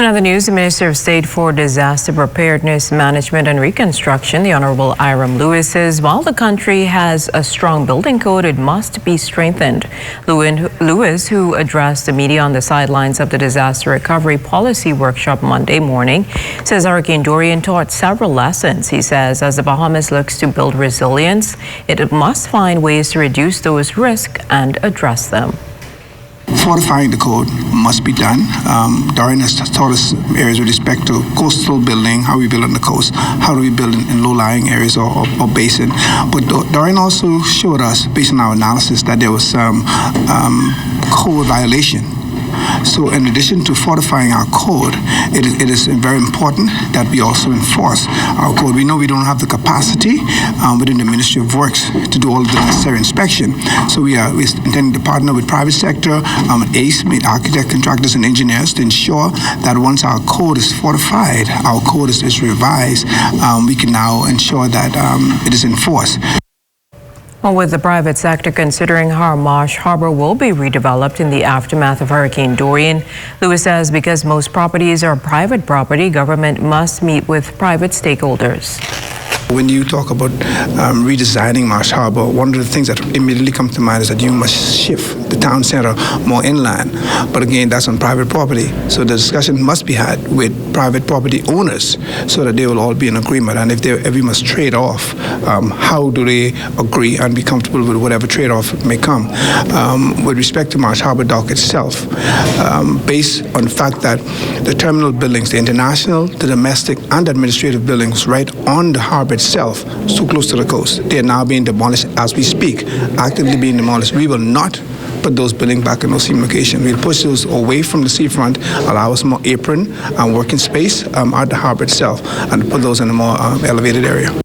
In other news, the Minister of State for Disaster Preparedness, Management and Reconstruction, the Honorable Iram Lewis, says while the country has a strong building code, it must be strengthened. Lewis, who addressed the media on the sidelines of the Disaster Recovery Policy Workshop Monday morning, says Hurricane Dorian taught several lessons. He says as the Bahamas looks to build resilience, it must find ways to reduce those risks and address them. Fortifying the code must be done. Dorian has taught us areas with respect to coastal building, how we build on the coast, how do we build in low-lying areas or basin. But Dorian also showed us, based on our analysis, that there was some code violation. So in addition to fortifying our code, it is very important that we also enforce our code. We know we don't have the capacity within the Ministry of Works to do all of the necessary inspection. So we're intending to partner with private sector, ACE, architect, contractors, and engineers to ensure that once our code is fortified, our code is revised, we can now ensure that it is enforced. Well, with the private sector considering how Marsh Harbor will be redeveloped in the aftermath of Hurricane Dorian, Lewis says because most properties are private property, government must meet with private stakeholders. When you talk about redesigning Marsh Harbor, one of the things that immediately comes to mind is that you must shift the town center more inland. But again, that's on private property. So the discussion must be had with private property owners so that they will all be in agreement. And if we must trade off, how do they agree and be comfortable with whatever trade-off may come? With respect to Marsh Harbor Dock itself, based on the fact that the terminal buildings, the international, the domestic, and administrative buildings right on the harbor itself, so close to the coast, they are now being demolished as we speak, actively being demolished. We will not put those buildings back in those same location. We'll push those away from the seafront, allow us more apron and working space at the harbor itself, and put those in a more elevated area.